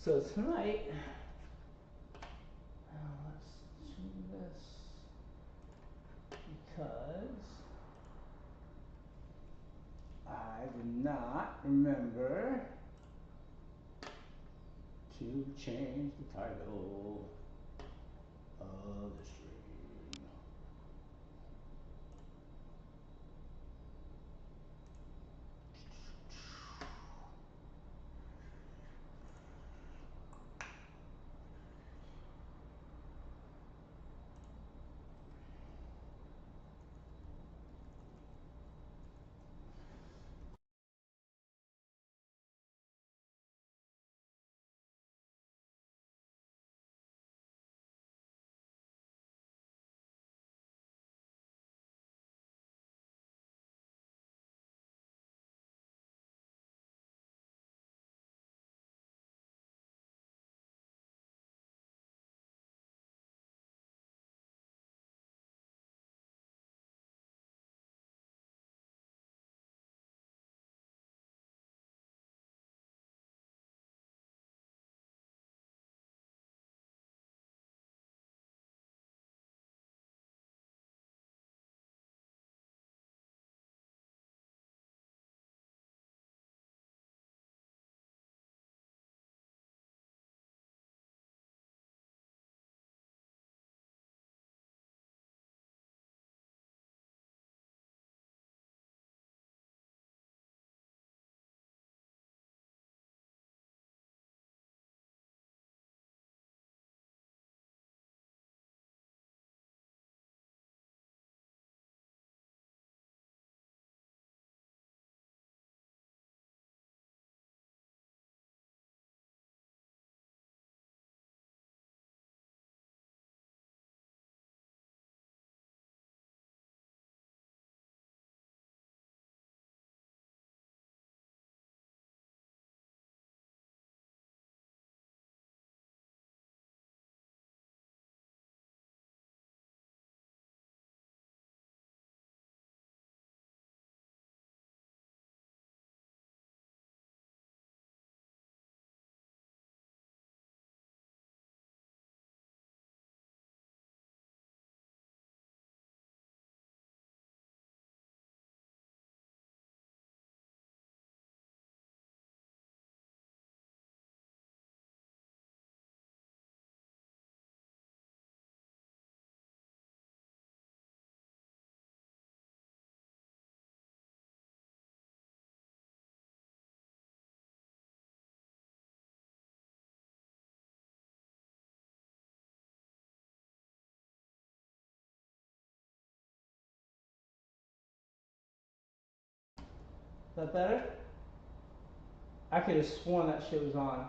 So tonight, let's do this because I did not remember to change the title of the stream. Is that better? I could have sworn that shit was on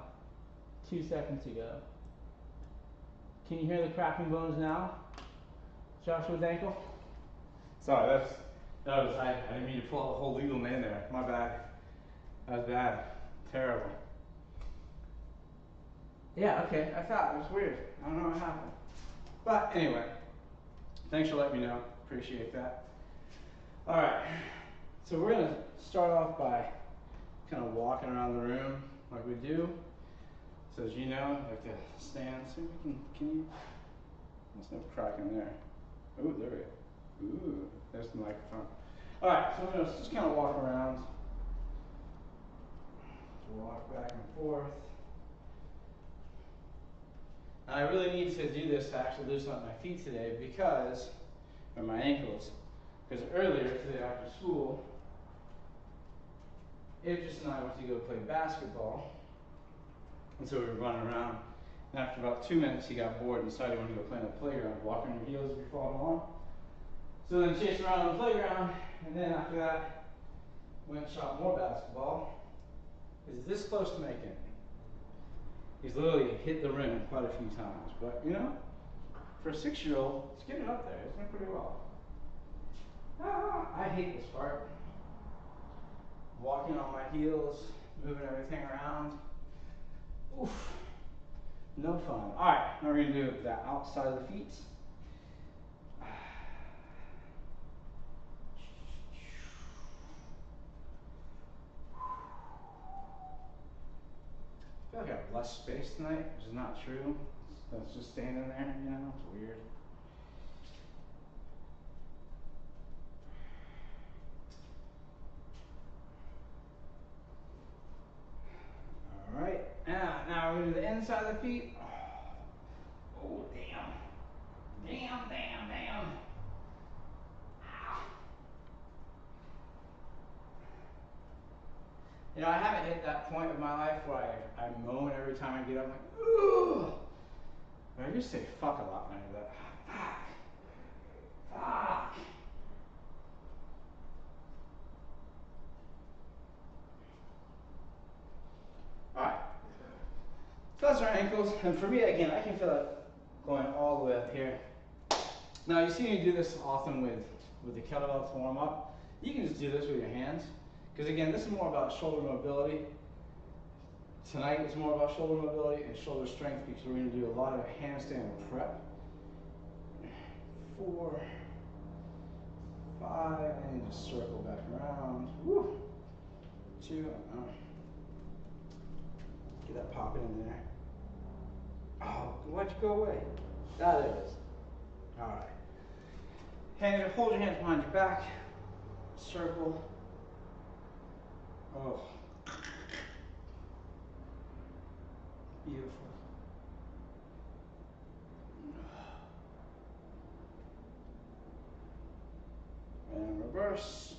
2 seconds ago. Can you hear the cracking bones now? Joshua Dankel? Sorry, I didn't mean to pull out the whole legal name there. My bad. That was bad. Terrible. Yeah, okay. I thought it was weird. I don't know what happened. But anyway, thanks for letting me know. Appreciate that. All right. So we're gonna start off by kind of walking around the room like we do. So as you know, I like to stand. See if we can you? There's no crack in there. Ooh, there we go. Ooh, there's the microphone. All right, so we're gonna just kind of walk around. Walk back and forth. And I really need to do this to actually loosen up my feet today because, or my ankles, because earlier today after school, Idris and I went to go play basketball. And so we were running around. And after about 2 minutes, he got bored and decided he wanted to go play on the playground, walk on your heels if you're following along. So then chased around on the playground, and then after that, went and shot more basketball. He's this close to making it. He's literally hit the rim quite a few times. But, you know, for a 6-year-old, he's getting up there. He's doing pretty well. I hate this part. Walking on my heels, moving everything around. Oof. No fun. All right, now we're going to do the outside of the feet. feel like I have less space tonight, which is not true. That's just standing there, you know, it's weird. All right, now we're going to do the inside of the feet. Oh, damn. Damn, damn, damn. Ow. You know, I haven't hit that point of my life where I moan every time I get up, like, ooh. But I used to say fuck a lot when I did that. Fuck. Fuck. Alright. So that's our ankles. And for me, again, I can feel it going all the way up here. Now, you see me do this often with the kettlebell to warm up. You can just do this with your hands. Because again, this is more about shoulder mobility. Tonight it's more about shoulder mobility and shoulder strength because we're going to do a lot of handstand prep. 4, 5, and just circle back around. Woo. 2, get that popping in there. Oh, why'd you go away? Ah, there it is. All right. Hold your hands behind your back. Circle. Oh. Beautiful. And reverse.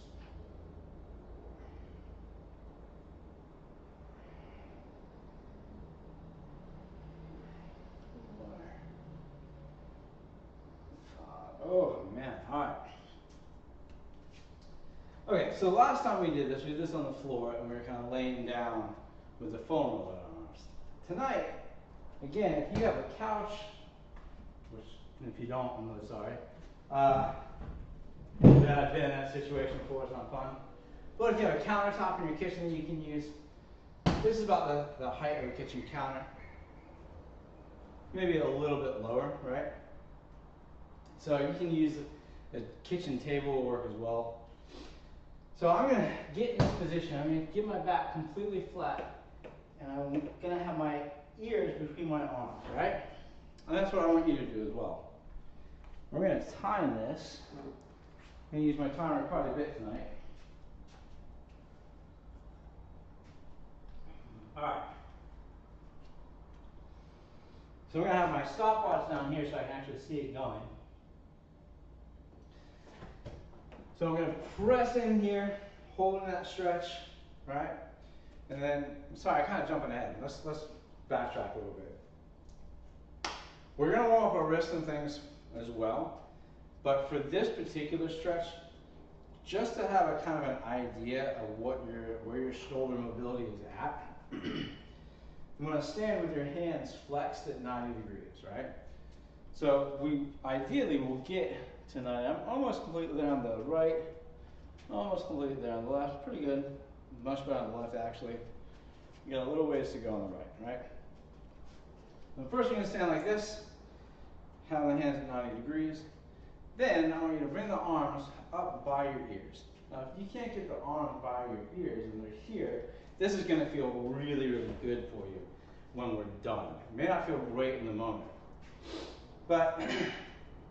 Oh man, all right. Okay, so last time we did this on the floor and we were kind of laying down with the foam roller arms. Tonight, again, if you have a couch, which if you don't, I'm really sorry. That I've been in that situation before, it's not fun. But if you have a countertop in your kitchen that you can use, this is about the height of a kitchen counter. Maybe a little bit lower, right? So you can use a kitchen table will work as well. So I'm going to get in this position. I'm going to get my back completely flat. And I'm going to have my ears between my arms, right? And that's what I want you to do as well. We're going to time this. I'm going to use my timer quite a bit tonight. Alright. So we're going to have my stopwatch down here so I can actually see it going. So I'm going to press in here, holding that stretch, right? And then, sorry, I kind of jumping ahead. Let's backtrack a little bit. We're going to warm up our wrists and things as well. But for this particular stretch, just to have a kind of an idea of where your shoulder mobility is at, you want to stand with your hands flexed at 90 degrees, right? So we ideally will get tonight. I'm almost completely there on the right, almost completely there on the left. Pretty good. Much better on the left, actually. You got a little ways to go on the right, right? So first, you're going to stand like this, have the hands at 90 degrees. Then I want you to bring the arms up by your ears. Now, if you can't get the arms by your ears and they're here, this is going to feel really, really good for you when we're done. It may not feel great in the moment. But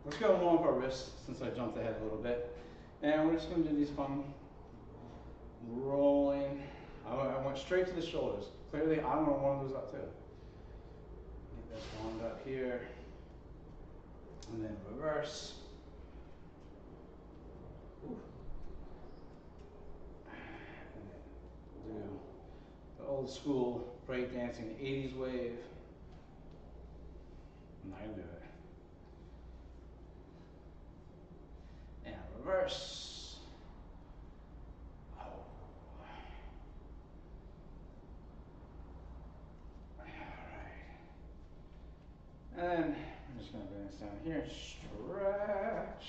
let's go warm up our wrists since I jumped ahead a little bit. And we're just going to do these fun rolling. I went straight to the shoulders. Clearly, I'm going to warm those up too. Get this warmed up here. And then reverse. Ooh. And then do the old school breakdancing 80s wave. I'm not going to do it. And reverse. Oh. All right. And then I'm just going to bring this down here. Stretch.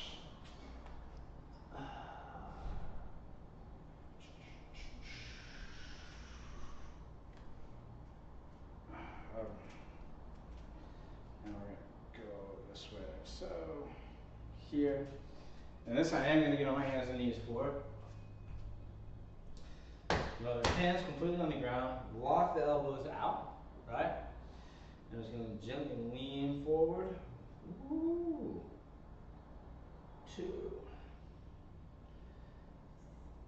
Now we're going to go this way, like so. Here. And this I am going to get on my hands and knees for. Hands completely on the ground. Lock the elbows out, Gently lean forward. Ooh. 2,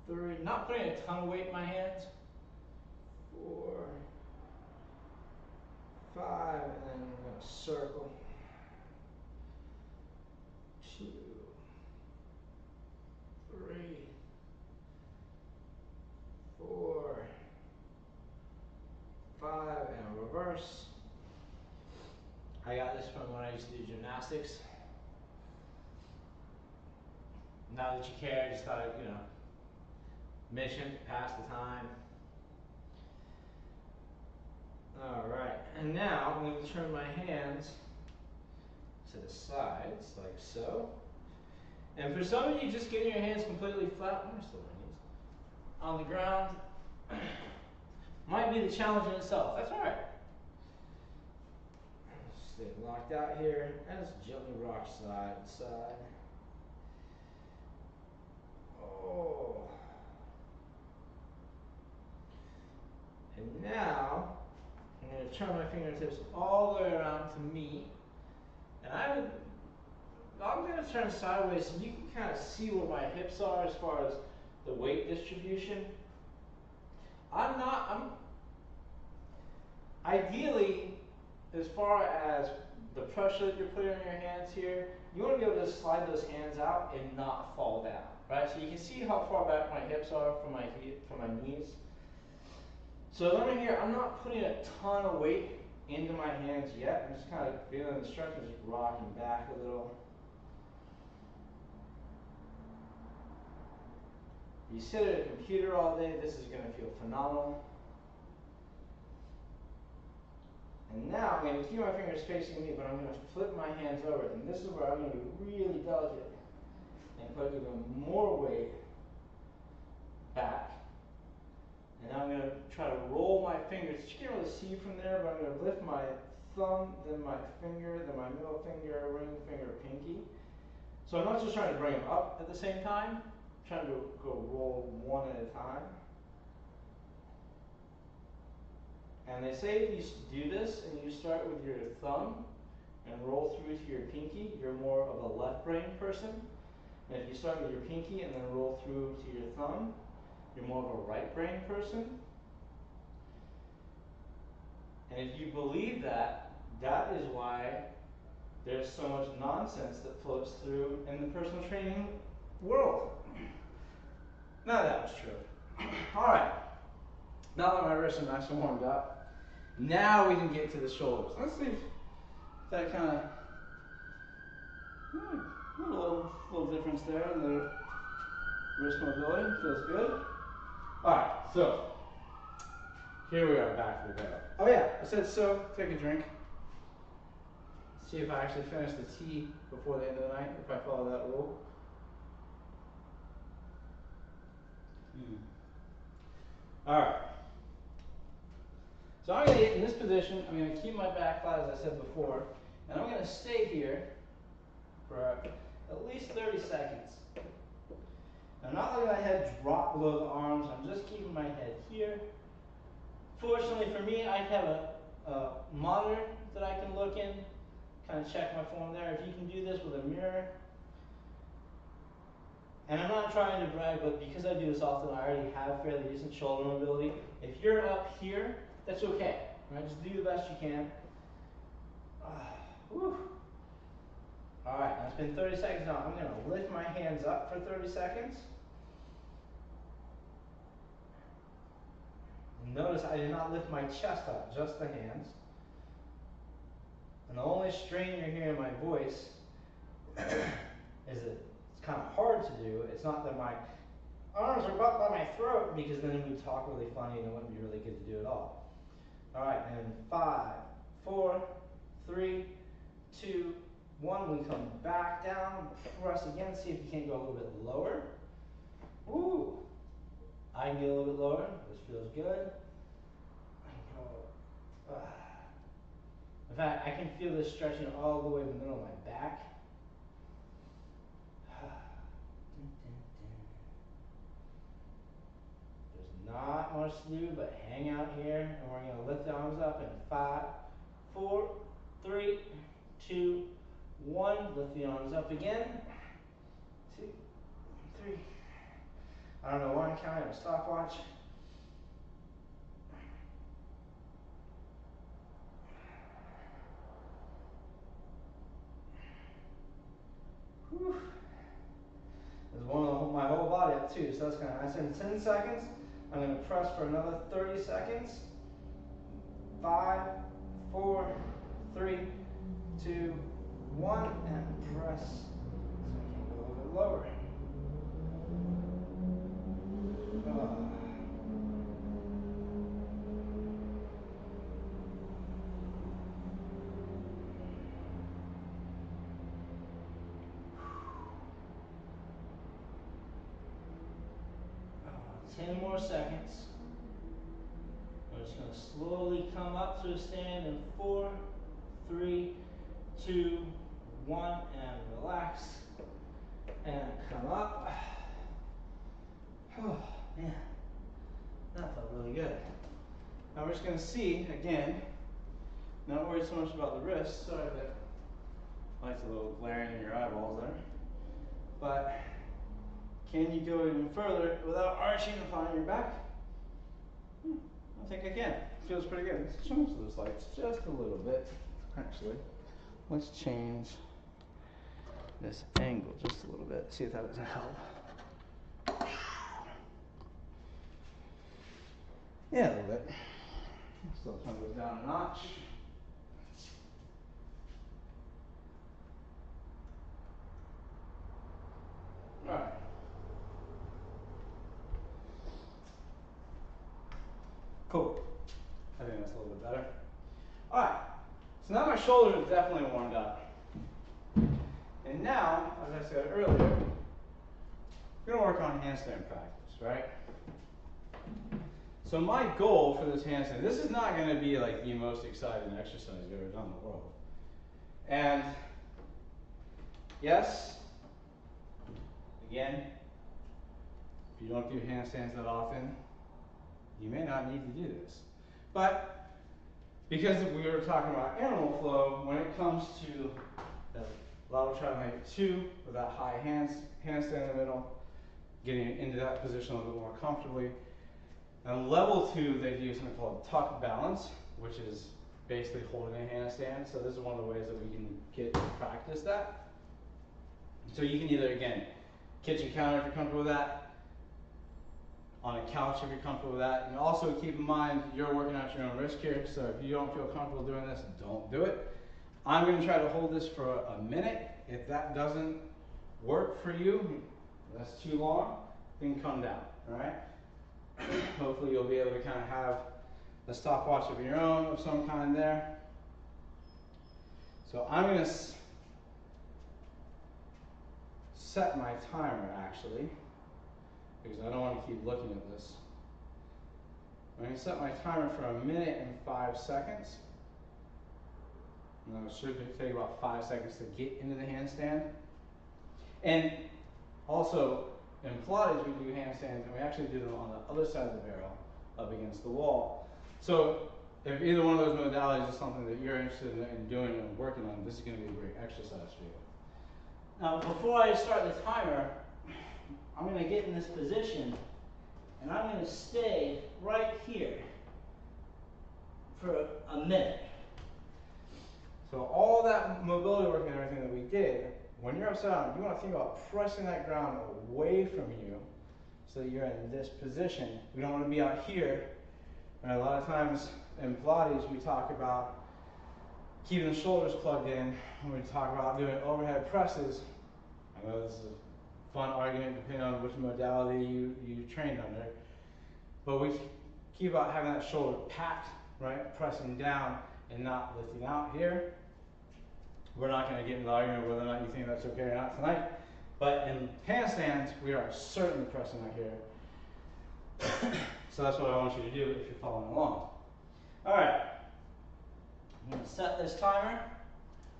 3. Not putting a ton of weight in my hands. 4, 5, and then I'm going to circle. 2, 3, 4, 5, and reverse. I got this from when I used to do gymnastics. Now that you care, I just thought I'd, mission to pass the time. Alright, and now I'm going to turn my hands to the sides, like so. And for some of you, just getting your hands completely flat, on the ground might be the challenge in itself. That's alright. Stay locked out here, and just gently rock side to side. Oh. And now, I'm going to turn my fingertips all the way around to me. And I'm going to turn sideways so you can kind of see where my hips are as far as the weight distribution. Ideally, as far as the pressure that you're putting on your hands here, you want to be able to slide those hands out and not fall down, right? So you can see how far back my hips are from my knees. So as I'm here, I'm not putting a ton of weight into my hands yet. I'm just kind of feeling the stretch and just rocking back a little. If you sit at a computer all day, this is going to feel phenomenal. And now I'm going to keep my fingers facing me, but I'm going to flip my hands over. And this is where I'm going to be really delicate and put even more weight back. And now I'm going to try to roll my fingers. You can't really see from there, but I'm going to lift my thumb, then my finger, then my middle finger, ring finger, pinky. So I'm not just trying to bring them up at the same time. I'm trying to go roll one at a time. And they say if you do this and you start with your thumb and roll through to your pinky, you're more of a left brain person. And if you start with your pinky and then roll through to your thumb, you're more of a right brain person. And if you believe that, that is why there's so much nonsense that floats through in the personal training world. Now that was true. All right. Now that my wrists are nice and warmed up, now we can get to the shoulders. Let's see if that kind of little difference there in the wrist mobility. Feels good. All right, so here we are back to the barrel. Oh yeah, I said so. Take a drink. See if I actually finish the tea before the end of the night, if I follow that rule. All right. So I'm going to get in this position. I'm going to keep my back flat as I said before, and I'm going to stay here for at least 30 seconds. I'm not letting my head drop below the arms. I'm just keeping my head here. Fortunately for me, I have a monitor that I can look in, kind of check my form there. If you can do this with a mirror. And I'm not trying to brag, but because I do this often, I already have fairly decent shoulder mobility. If you're up here, that's okay. Right? Just do the best you can. All right, now it's been 30 seconds now. I'm going to lift my hands up for 30 seconds. Notice I did not lift my chest up, just the hands. And the only strain you're hearing in my voice is that it's kind of hard to do. It's not that my arms are up by my throat, because then it would talk really funny and it wouldn't be really good to do at all. All right, and 5, 4, 3, 2, 1. We come back down, press again, see if you can't go a little bit lower. Ooh, I can get a little bit lower. This feels good. In fact, I can feel this stretching all the way in the middle of my back. There's not much to do but hang out here, and we're going to lift the arms up in 5, 4, 3, 2, 1. Lift the arms up again. 2, 3. I don't know why I'm counting, I have a stopwatch. Whew. This is one to hold my whole body up too, so that's kind of nice. In 10 seconds, I'm going to press for another 30 seconds. 5, 4, 3, 2, 1, and press. So I can go a little bit lower. Oh. 10 more seconds. We're just going to slowly come up to a stand in 4, 3, 2, 1, and relax. And come up. Oh, man. That felt really good. Now we're just going to see, again, not worried so much about the wrists. Sorry that light's a little glaring in your eyeballs there. But can you go even further without arching and flying your back? I think I can. Feels pretty good. Let's change those lights just a little bit. Actually, let's change this angle just a little bit. See if that doesn't help. Yeah, a little bit. Still trying to go down a notch. All right. Cool. I think that's a little bit better. All right. So now my shoulders are definitely warmed up. And now, as I said earlier, we're going to work on handstand practice, right? So my goal for this handstand, this is not going to be like the most exciting exercise you've ever done in the world. And yes, again, if you don't do handstands that often, you may not need to do this. But because we were talking about animal flow, when it comes to the lateral triangle height 2 with that high handstand in the middle, getting into that position a little bit more comfortably. And level 2, they do something called tuck balance, which is basically holding a handstand. So this is one of the ways that we can get to practice that. So you can either, again, kitchen counter if you're comfortable with that, on a couch if you're comfortable with that. And also keep in mind, you're working out your own risk here. So if you don't feel comfortable doing this, don't do it. I'm going to try to hold this for a minute. If that doesn't work for you, that's too long, then come down, all right? Hopefully you'll be able to kind of have a stopwatch of your own of some kind there. So I'm going to set my timer actually, because I don't want to keep looking at this. I'm going to set my timer for 1 minute and 5 seconds. And it should take about 5 seconds to get into the handstand. And also, in Pilates, we do handstands, and we actually do them on the other side of the barrel, up against the wall. So if either one of those modalities is something that you're interested in doing and working on, this is going to be a great exercise for you. Now, before I start the timer, I'm going to get in this position, and I'm going to stay right here for a minute. So all that mobility work and everything that we did, when you're upside down, you want to think about pressing that ground away from you so that you're in this position. We don't want to be out here. And a lot of times in Pilates, we talk about keeping the shoulders plugged in. When we talk about doing overhead presses, I know this is a fun argument depending on which modality you trained under, but we keep about having that shoulder packed, right, pressing down and not lifting out here. We're not going to get into the argument whether or not you think that's okay or not tonight, but in handstands, we are certainly pressing out here. So that's what I want you to do if you're following along. All right, I'm going to set this timer.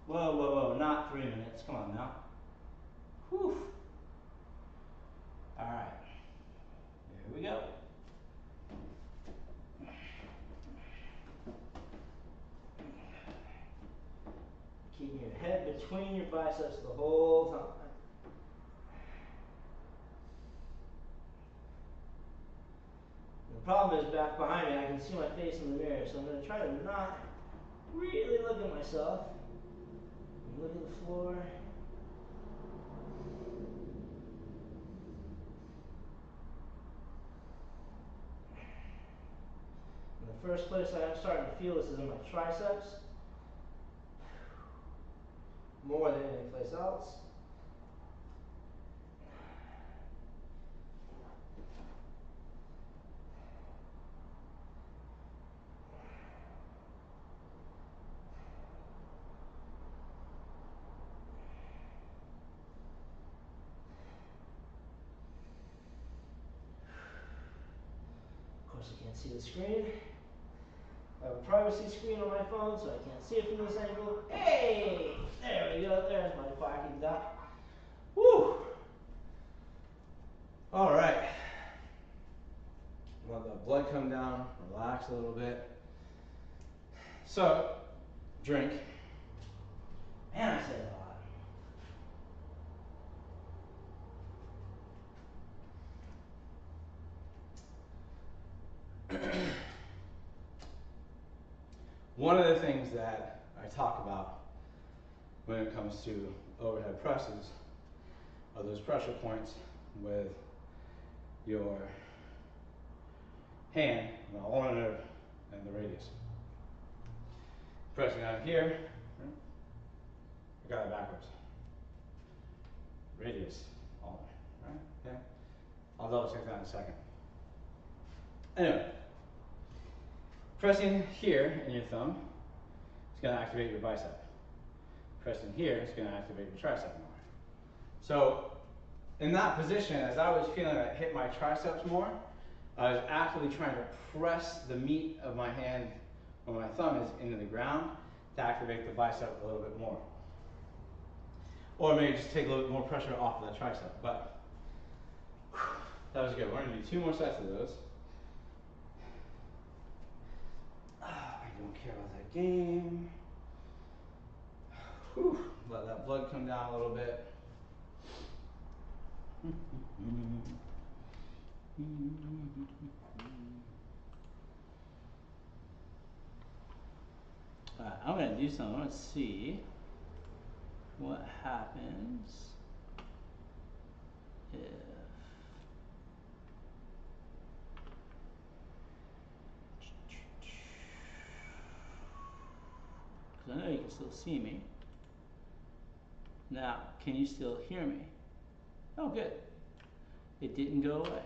Whoa, whoa, whoa, not 3 minutes. Come on now. Whew. All right, here we go. between your biceps the whole time. The problem is back behind me, I can see my face in the mirror, so I'm going to try to not really look at myself. Look at the floor. And the first place I'm starting to feel this is in my triceps, more than any place else. Of course, I can't see the screen. I have a privacy screen on my phone, so I can't see it from this angle. Hey! There we go. There's my parking dot. Woo! All right. Let the blood come down, relax a little bit. So, drink. Man, I said a lot. One of the things that I talk about when it comes to overhead presses are those pressure points with your hand, the ulnar nerve, and the radius. Pressing down here, I got it backwards. Radius, ulnar, right? Okay. I'll double check that in a second. Anyway, pressing here in your thumb is going to activate your bicep. Pressing here is going to activate your tricep more. So, in that position, as I was feeling it hit my triceps more, I was actively trying to press the meat of my hand when my thumb is into the ground to activate the bicep a little bit more. Or maybe just take a little bit more pressure off of that tricep. But that was good. We're going to do 2 more sets of those. I don't care about that game. Whew. Let that blood come down a little bit. I'm going to do something. Let's see what happens if. Because I know you can still see me. Now, can you still hear me? Oh, good. It didn't go away.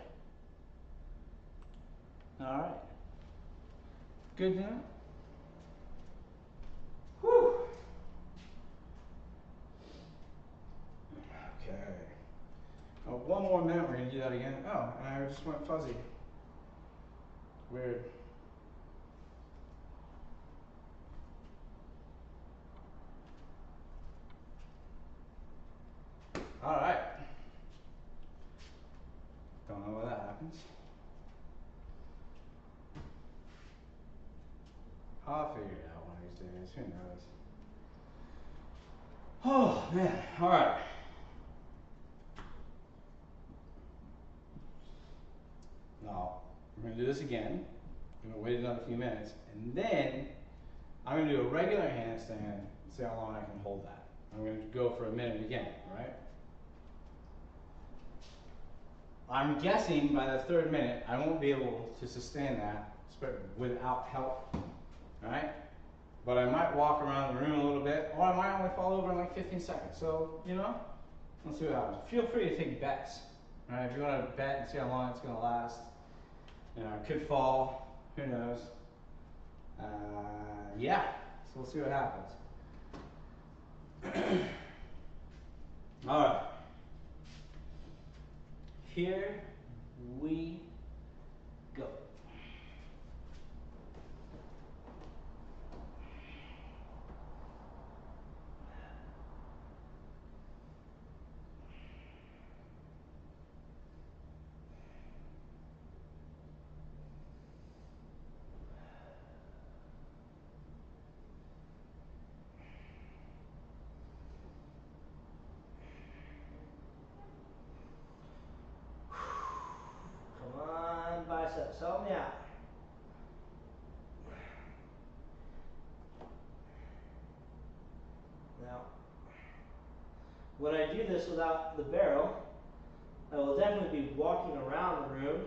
All right. Good to know. Whew. Okay. Oh, 1 more minute, we're going to do that again. Oh, and I just went fuzzy. Weird. All right. Don't know why that happens. I'll figure it out one of these days. Who knows? Oh, man. All right. Now, we're going to do this again. I'm going to wait another few minutes. And then I'm going to do a regular handstand and see how long I can hold that. I'm going to go for a minute again, right? I'm guessing by the 3rd minute, I won't be able to sustain that without help, right? But I might walk around the room a little bit, or I might only fall over in like 15 seconds. So, you know, let's see what happens. Feel free to take bets, right? If you want to bet and see how long it's going to last, you know, I could fall, who knows? Yeah, so we'll see what happens. All right. Here we go. out. Now, when I do this without the barrel, I will definitely be walking around the room,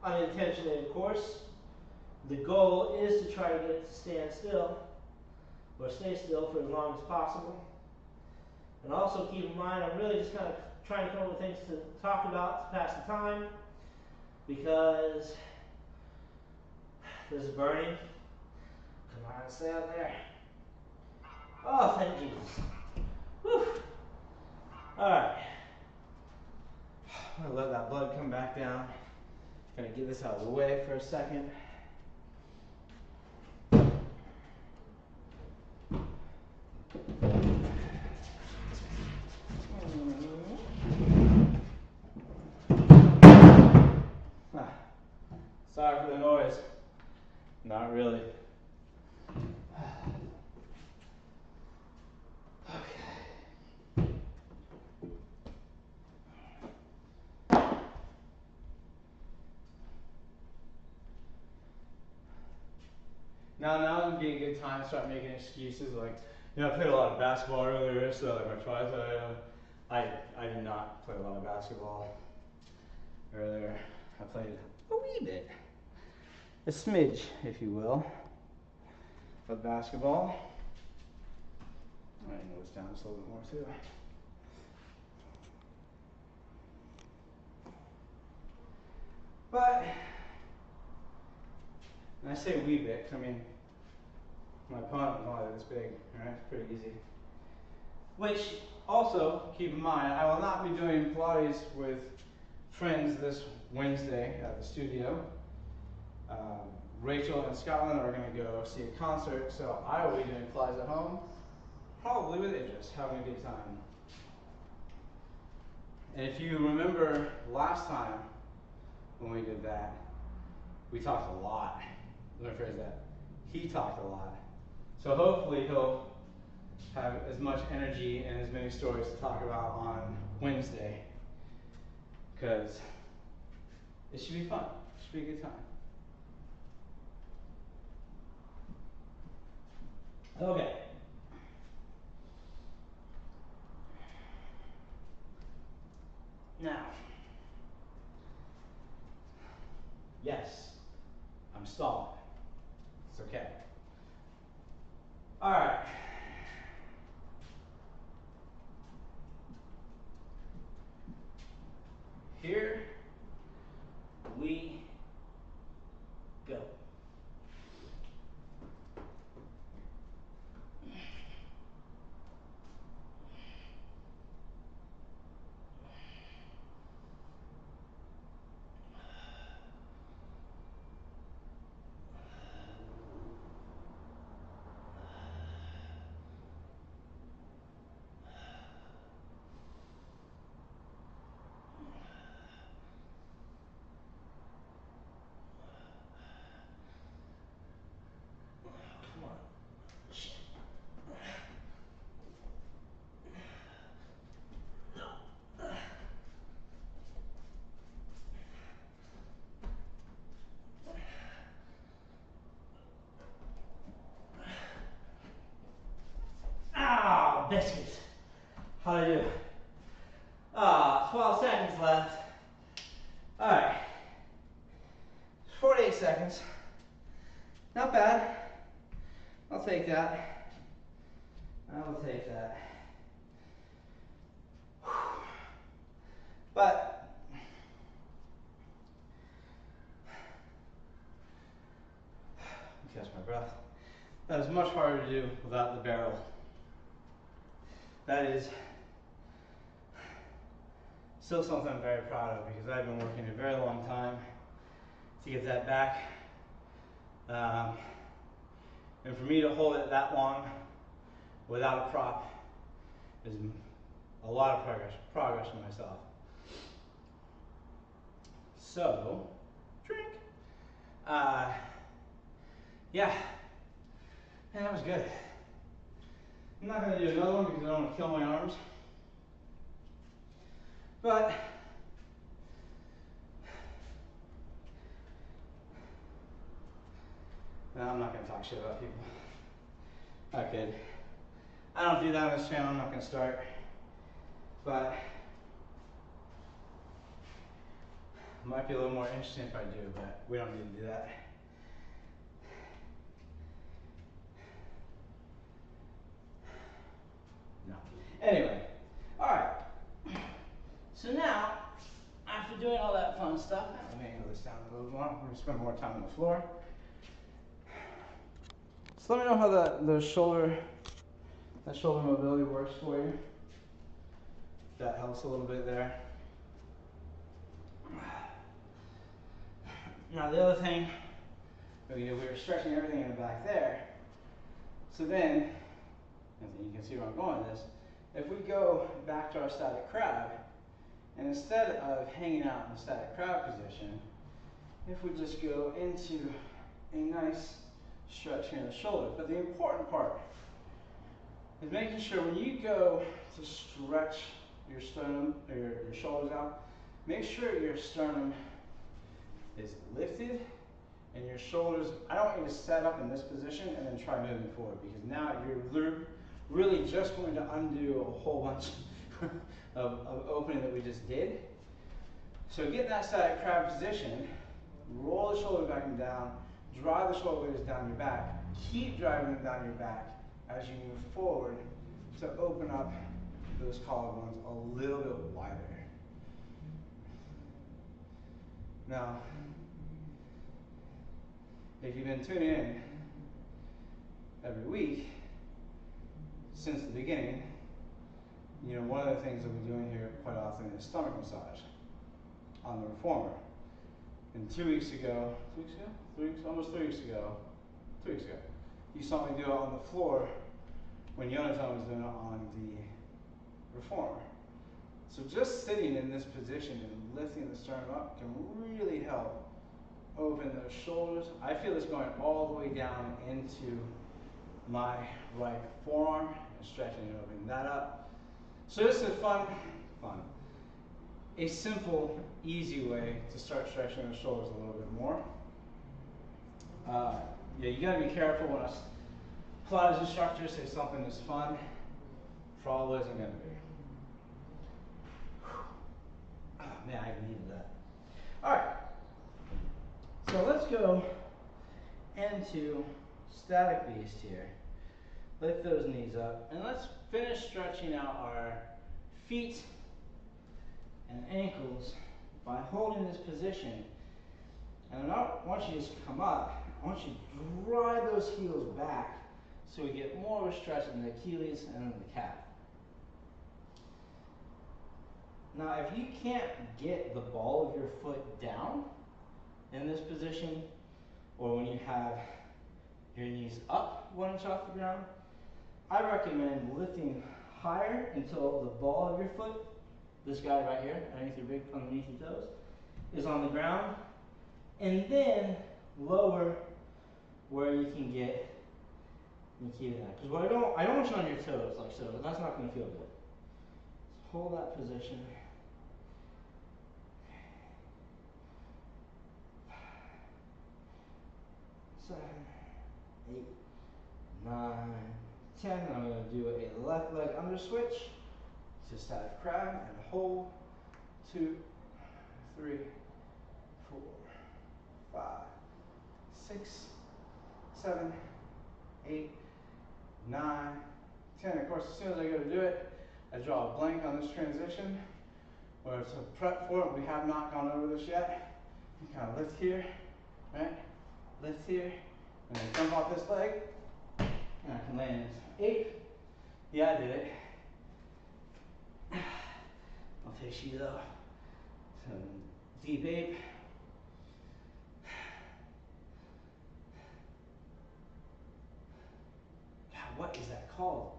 unintentionally of course. The goal is to try to get it to stand still, or stay still for as long as possible. And also keep in mind, I'm really just kind of trying to come up with things to talk about to pass the time, because this is burning. Come on, stay out there. Oh, thank Jesus. Whew. Alright. I'm going to let that blood come back down. Going to get this out of the way for a second. Sorry for the noise. Not really. Okay. Now would be a good time to start making excuses. Like, you know, I played a lot of basketball earlier, so like my tricep. I did not play a lot of basketball earlier. I played a wee bit, a smidge, if you will, of basketball. I can move this down just a little bit more too. But, and I say wee bit, 'cause I mean, my opponent was only this big, right? It's pretty easy. Which, also, keep in mind, I will not be doing Pilates with friends this Wednesday at the studio. Rachel and Scotland are going to go see a concert, so I will be doing Pilates at home, probably with Idris, having a good time. And if you remember last time when we did that, we talked a lot. Let me phrase that. He talked a lot. So hopefully he'll have as much energy and as many stories to talk about on Wednesday, because it should be fun. It should be a good time. Okay. Now, yes, I'm stalling. It's okay. All right. Here we go. Come on. Shit. Ah, biscuits. How'd I do? 12 seconds left. All right. 48 seconds. Not bad. I'll take that. I will take that. Whew. But catch my breath. That is much harder to do without the barrel. That is still something I'm very proud of, because I've been working a very long time to get that back. And for me to hold it that long without a prop is a lot of progress for myself. So, drink. Yeah, and that was good. I'm not going to do another one because I don't want to kill my arms. But talk shit about people. I kid. I don't do that on this channel, I'm not gonna start. But it might be a little more interesting if I do, but we don't need to do that. No. Anyway, alright. So now, after doing all that fun stuff, let me angle this down a little more. We're gonna spend more time on the floor. So let me know how that shoulder mobility works for you. That helps a little bit there. Now the other thing, we were stretching everything in the back there. So then, and you can see where I'm going with this, if we go back to our static crab, and instead of hanging out in the static crab position, if we just go into a nice stretch here in the shoulder. But the important part is making sure when you go to stretch your sternum or your shoulders out, make sure your sternum is lifted and your shoulders, I don't want you to set up in this position and then try moving forward, because now you're really just going to undo a whole bunch of opening that we just did. So get in that static crab position, roll the shoulder back and down, drive the shoulder blades down your back, keep driving them down your back as you move forward to open up those collarbones a little bit wider. Now, if you've been tuning in every week since the beginning, you know one of the things that we're doing here quite often is stomach massage on the reformer. And 2 weeks ago, almost 3 weeks ago, you saw me do it on the floor when Jonathan was doing it on the reformer. So just sitting in this position and lifting the sternum up can really help open those shoulders. I feel this going all the way down into my right forearm and stretching and opening that up. So this is a simple, easy way to start stretching the shoulders a little bit more. Yeah, you gotta be careful when us Pilates instructors say something is fun. Probably isn't gonna be. Oh man, I needed that. All right. So let's go into static beast here. Lift those knees up, and let's finish stretching out our feet and ankles by holding this position. And I don't want you to just come up, I want you to drive those heels back so we get more of a stretch in the Achilles and in the calf. Now, if you can't get the ball of your foot down in this position, or when you have your knees up 1 inch off the ground, I recommend lifting higher until the ball of your foot, this guy right here, underneath your toes, is on the ground, and then lower where you can get your key to that. Because what I don't want you on your toes like so. That's not going to feel good. So hold that position. 7, 8, 9, 10. And I'm going to do a left leg under switch to static crab and hold. 2, 3, 4, 5, 6, 7, 8, 9, 10. Of course, as soon as I go to do it, I draw a blank on this transition, where it's a prep for it. We have not gone over this yet. You kind of lift here, right? Lift here, and then jump off this leg, and I can land 8. Yeah, I did it. I'll fix you though. So deep 8. God, what is that called?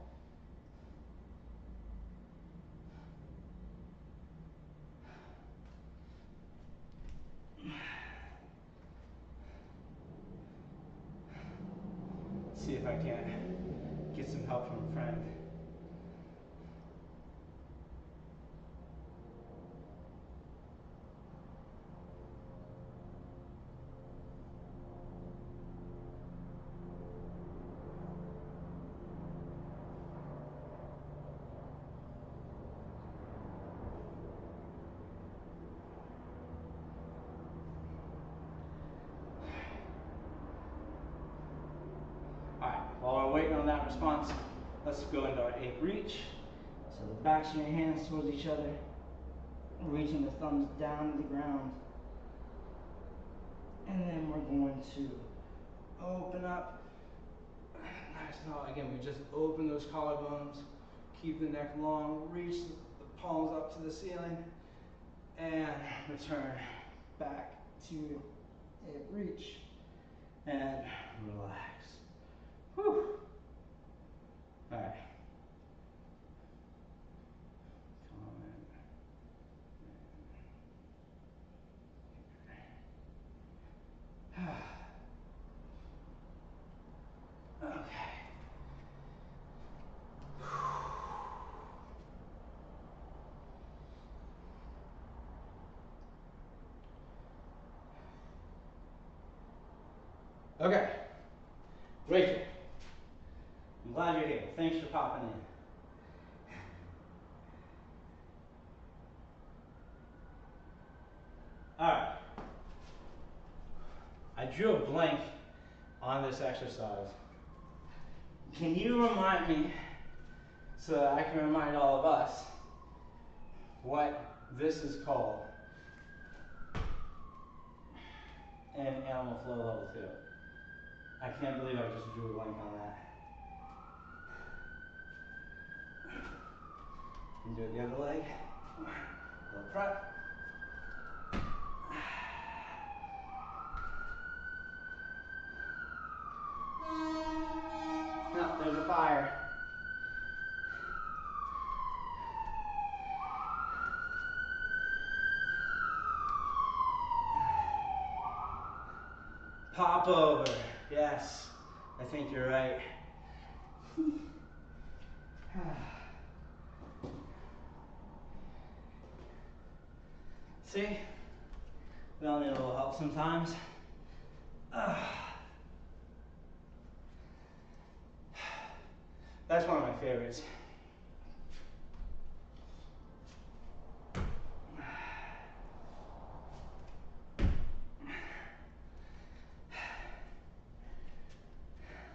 See if I can get some help from a friend. that response, let's go into our 8 reach. So the backs of your hands towards each other, reaching the thumbs down to the ground. And then we're going to open up. Nice. No, again, we just open those collarbones, keep the neck long, reach the palms up to the ceiling, and return back to a reach. And relax. Whew. All right. Okay. Okay. Rachel, I'm glad you're here. Thanks for popping in. All right. I drew a blank on this exercise. Can you remind me, so that I can remind all of us, what this is called in Animal Flow Level 2? I can't believe I just drew a blank on that. And do it the other leg. Little prep. No, there's a fire. Pop over. Yes, I think you're right. See? We all need a little help sometimes. That's one of my favorites.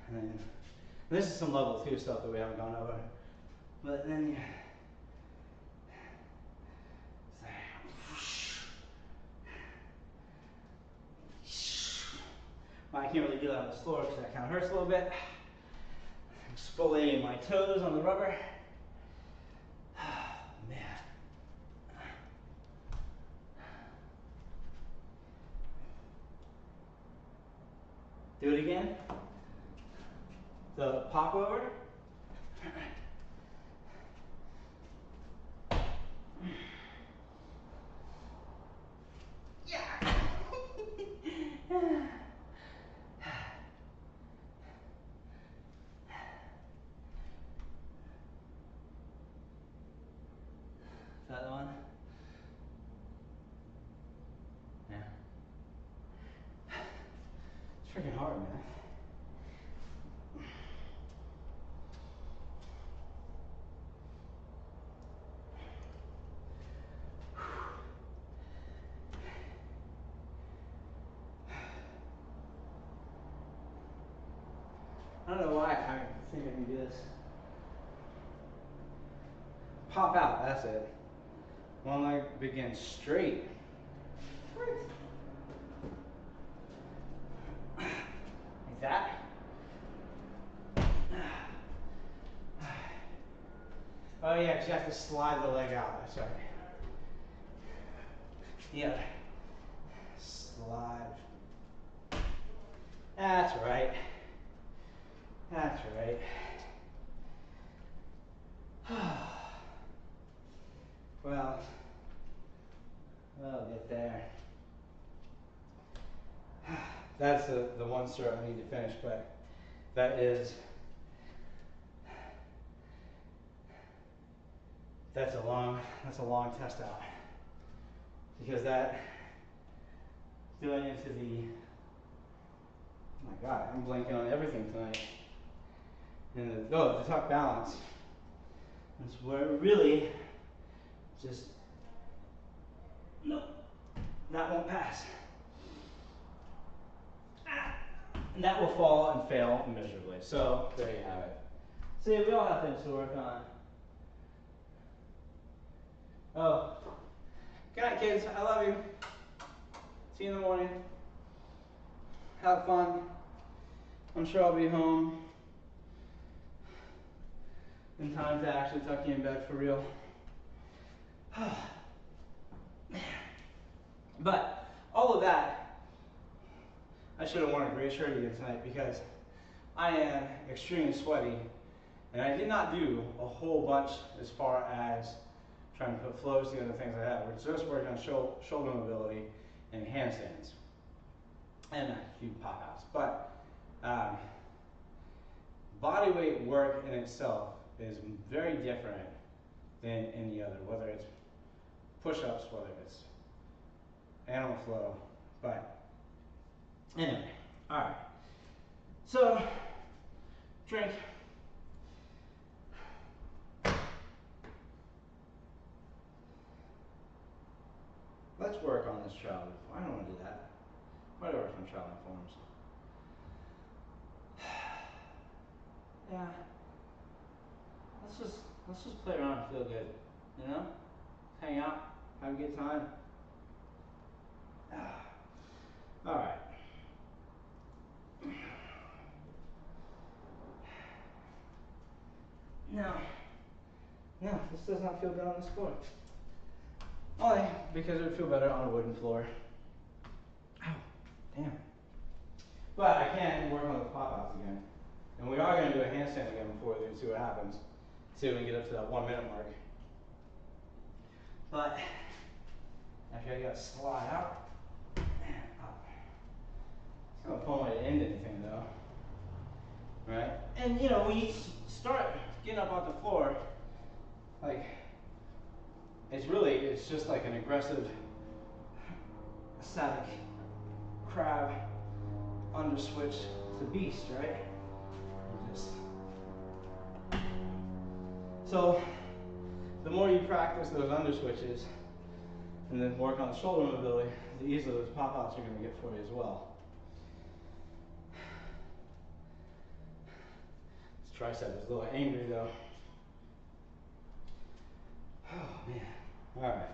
And then, this is some level 2 stuff that we haven't gone over. But then you well, I can't really do that on the floor because that kind of hurts a little bit. Exfoliating my toes on the rubber. Man. Do it again. The pop over. Yeah. Is that the one? Yeah. It's freaking hard, man. I don't know why I think I can do this. Pop out, that's it. One leg begins straight. Like that. Oh yeah, because you have to slide the leg out, that's right. Yeah. Slide. That's right. That's right. Well, we'll get there. That's the one stroke I need to finish, but that's a long test out. Because that going into the, oh my God, I'm blanking on everything tonight. And the tuck balance. That's where it really just, no, that won't pass. And that will fall and fail miserably. So there you have it. See, we all have things to work on. Oh, good night, kids. I love you. See you in the morning. Have fun. I'm sure I'll be home in time to actually tuck you in bed for real. But all of that, I should have worn a gray shirt again tonight because I am extremely sweaty, and I did not do a whole bunch as far as trying to put flows together, things like that. We're just working on shoulder mobility and handstands and a few pop-outs. But body weight work in itself is very different than any other, whether it's push-ups, whether it's animal flow. But anyway, all right. So drink. Let's work on this travel. I don't want to do that. Why do I work on traveling forms? Yeah. Let's just play around and feel good. You know? Hang out, have a good time. All right. No, this does not feel good on this floor. Only because it would feel better on a wooden floor. Ow, damn. But I can work on the pop-outs again. And we are going to do a handstand again before we see what happens. See if we can get up to that 1 minute mark. But after I got to slide out and up. It's not a fun way to end anything though. Right? And you know, when you start getting up off the floor, like, it's just like an aggressive static crab under switch to beast, right? So the more you practice those under switches and then work on the shoulder mobility, the easier those pop-outs are going to get for you as well. This tricep is a little angry though. Oh man. Alright.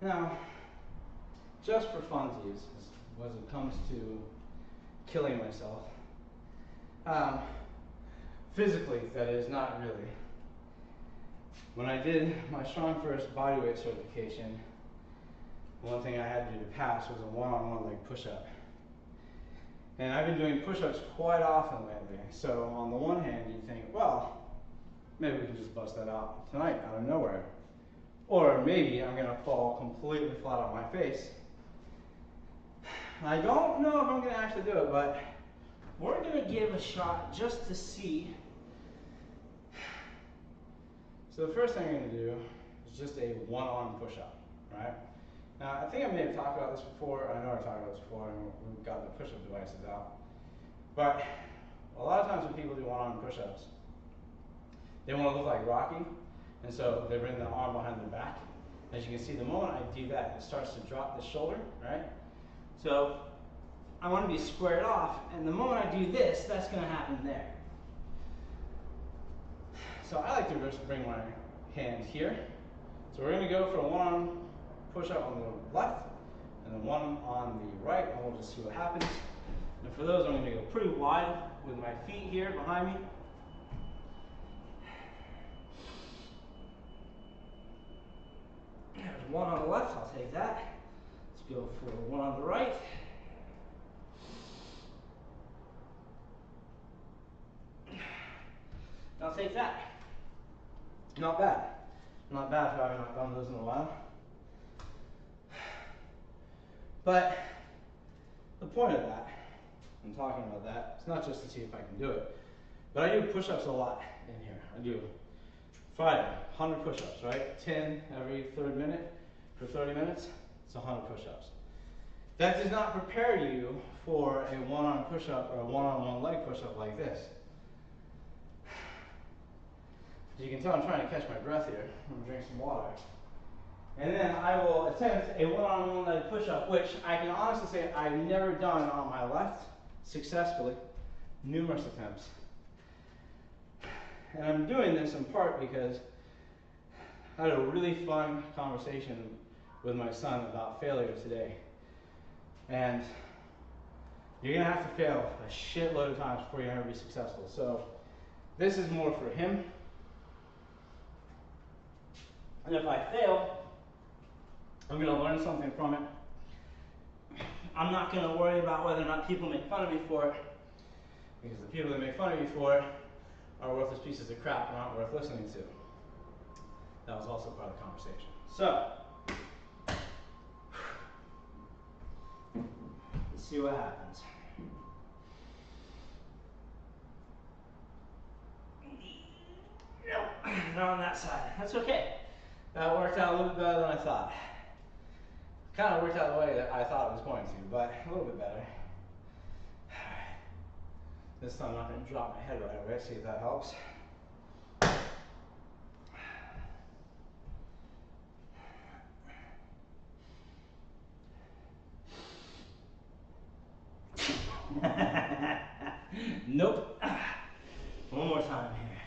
Now, just for funsies, as it comes to killing myself, physically, that is, not really. When I did my Strong First bodyweight certification, one thing I had to do to pass was a one-on-one leg push-up. And I've been doing push-ups quite often lately. So on the one hand, you think, well, maybe we can just bust that out tonight out of nowhere. Or maybe I'm gonna fall completely flat on my face. I don't know if I'm gonna actually do it, but we're gonna give a shot just to see. So the first thing I'm gonna do is just a one-arm push-up, right? Now, I think I may have talked about this before. I know I've talked about this before, and we've got the push-up devices out. But a lot of times when people do one-arm push-ups, they want to look like Rocky, and so they bring the arm behind their back. As you can see, the moment I do that, it starts to drop the shoulder, right? So I want to be squared off, and the moment I do this, that's going to happen there. So I like to just bring my hand here. So we're going to go for a one-arm push-up on the left, and then one on the right, and we'll just see what happens. And for those, I'm going to go pretty wide with my feet here behind me. There's one on the left, I'll take that. Let's go for one on the right. I'll take that. Not bad. Not bad for having not done those in a while. But the point of that, I'm talking about that, it's not just to see if I can do it, but I do push-ups a lot in here. I do Friday, 100 push-ups, right? 10 every third minute for 30 minutes, it's 100 push-ups. That does not prepare you for a one-arm push-up or a one-on-one leg push-up like this. As you can tell, I'm trying to catch my breath here. I'm going to drink some water. And then I will attempt a one-on-one leg push-up, which I can honestly say I've never done on my left successfully. Numerous attempts. And I'm doing this in part because I had a really fun conversation with my son about failure today. And you're gonna have to fail a shitload of times before you're gonna be successful. So this is more for him. And if I fail, I'm gonna learn something from it. I'm not gonna worry about whether or not people make fun of me for it, because the people that make fun of you for it are worthless pieces of crap and aren't worth listening to. That was also part of the conversation. So, let's see what happens. Nope, not on that side. That's okay. That worked out a little bit better than I thought. Kind of worked out the way that I thought it was going to, but a little bit better. Alright. This time I'm not going to drop my head right away, see if that helps. Nope. One more time here.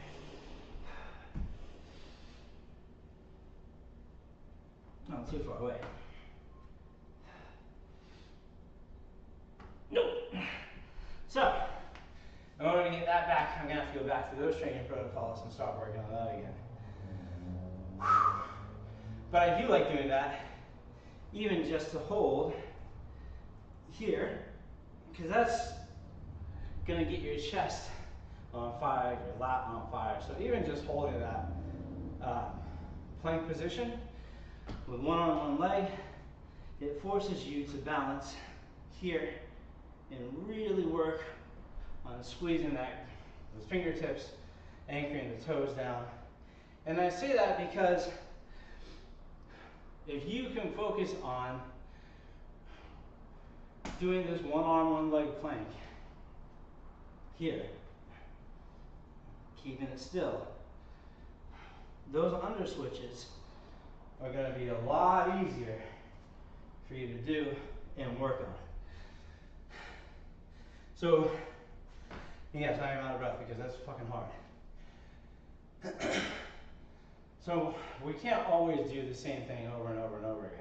Not too far away. Nope. So, in order to get that back, I'm going to have to go back to those training protocols and start working on that again. But I do like doing that, even just to hold here, because that's going to get your chest on fire, your lat on fire. So even just holding that plank position with one arm, one leg, it forces you to balance here and really work on squeezing those fingertips, anchoring the toes down. And I say that because if you can focus on doing this one arm, one leg plank here, keeping it still, those under switches are going to be a lot easier for you to do and work on. So, yes, I am out of breath because that's fucking hard. So, we can't always do the same thing over and over and over again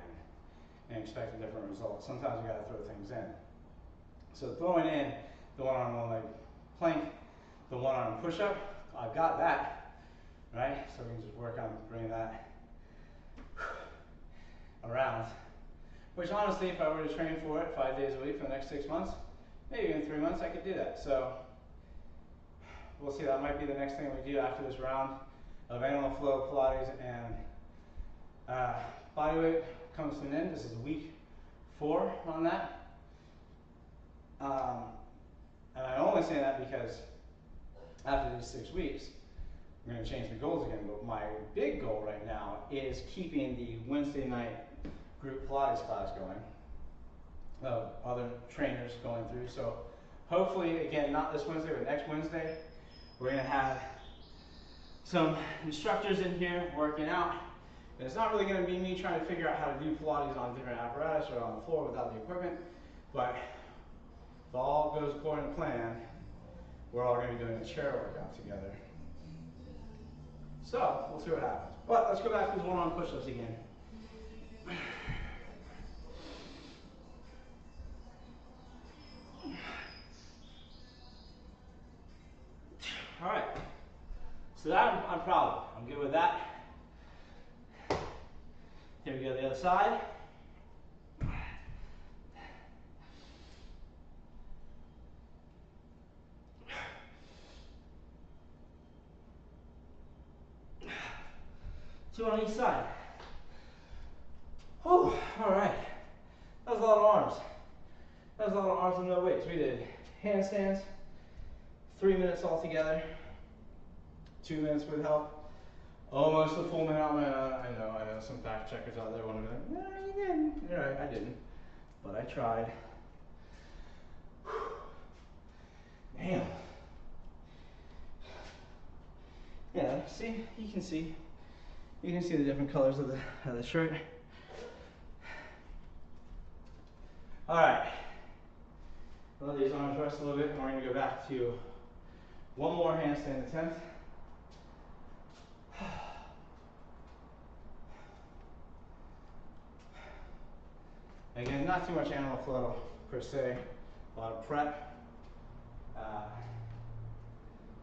and expect a different result. Sometimes we got to throw things in. So, throwing in the one arm, one leg plank, the one arm push up, I've got that, right? So, we can just work on bringing that around. Which honestly, if I were to train for it 5 days a week for the next 6 months, maybe in 3 months I could do that. So we'll see, that might be the next thing we do after this round of animal flow, Pilates, and bodyweight comes to an end. This is week 4 on that. And I only say that because after these 6 weeks, I'm going to change the goals again. But my big goal right now is keeping the Wednesday night group Pilates class going, other trainers going through. So hopefully, again, not this Wednesday, but next Wednesday, we're going to have some instructors in here working out. And it's not really going to be me trying to figure out how to do Pilates on different apparatus or on the floor without the equipment, but if all goes according to plan, we're all going to be doing a chair workout together. So, we'll see what happens. But let's go back to these one-arm push-ups again. All right, so that I'm proud of. I'm good with that. Here we go, the other side. Two on each side. Whew, all right. That was a lot of arms. That was a lot of arms and no weights. We did handstands, 3 minutes altogether, 2 minutes with help. Almost a full minute on my own. I know some fact checkers out there want to be like, no, you didn't. You're right, I didn't. But I tried. Whew. Damn. Yeah, see? You can see. You can see the different colors of the shirt. All right. Let these arms rest a little bit, and we're going to go back to one more handstand attempt. not too much animal flow per se, a lot of prep.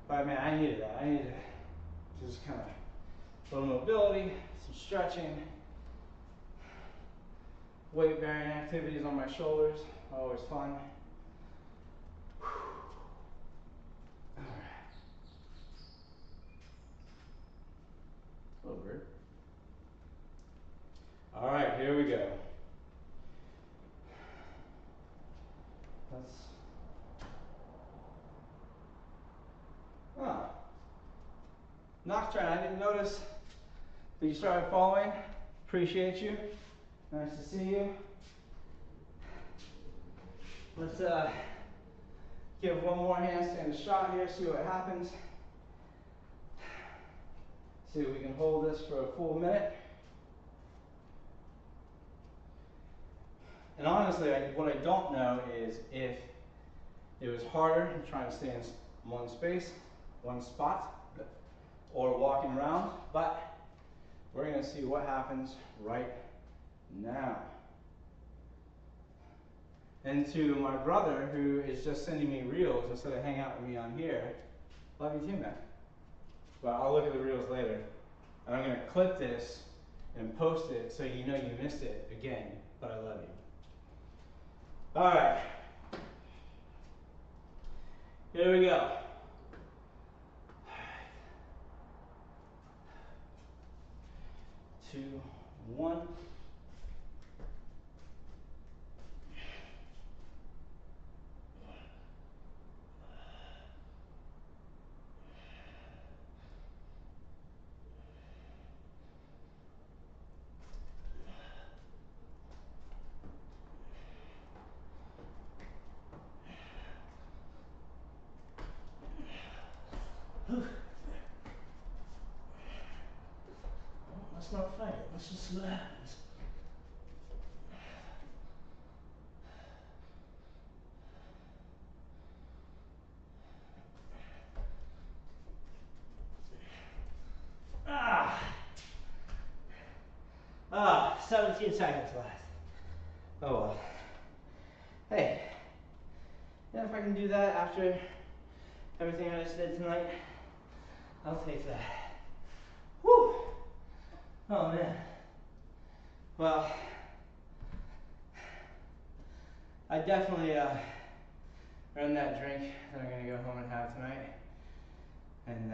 But man, I needed that. I needed to just kind of a little mobility, some stretching, weight bearing activities on my shoulders, always fun. Alright. Hello, bird. Alright, here we go. Oh. Nocturne, I didn't notice that you started following. Appreciate you. Nice to see you. Let's give one more handstand a shot here, see what happens. See if we can hold this for a full minute. And honestly, what I don't know is if it was harder trying to stay in one space, one spot, or walking around, but we're going to see what happens right now. And to my brother, who is just sending me reels instead of hanging out with me on here, love you too, man. But I'll look at the reels later. And I'm going to clip this and post it so you know you missed it again, but I love you. All right. Here we go. 2, 1. Let's not fight it. Let's just see what happens. Ah! 17 seconds left. Oh well. Hey, and if I can do that after everything I just did tonight, I'll take that. Whew! Oh man. Well, I definitely earned that drink that I'm gonna go home and have tonight. And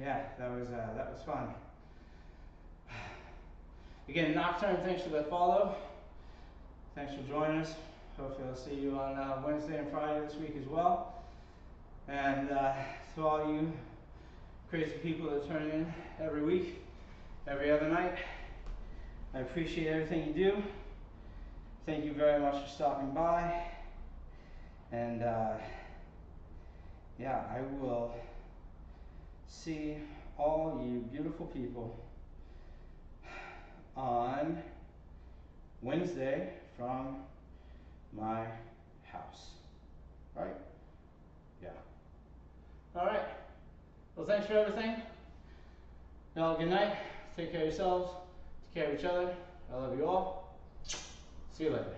yeah, that was fun. Again, Nocturne, thanks for the follow. Thanks for joining us. Hopefully I'll see you on Wednesday and Friday this week as well. And to all you crazy people that turn in every week, every other night, I appreciate everything you do. Thank you very much for stopping by. And yeah, I will see all you beautiful people on Wednesday from my house. Right? Yeah. All right. Well, thanks for everything. Y'all, good night. Take care of yourselves. Take care of each other. I love you all. See you later.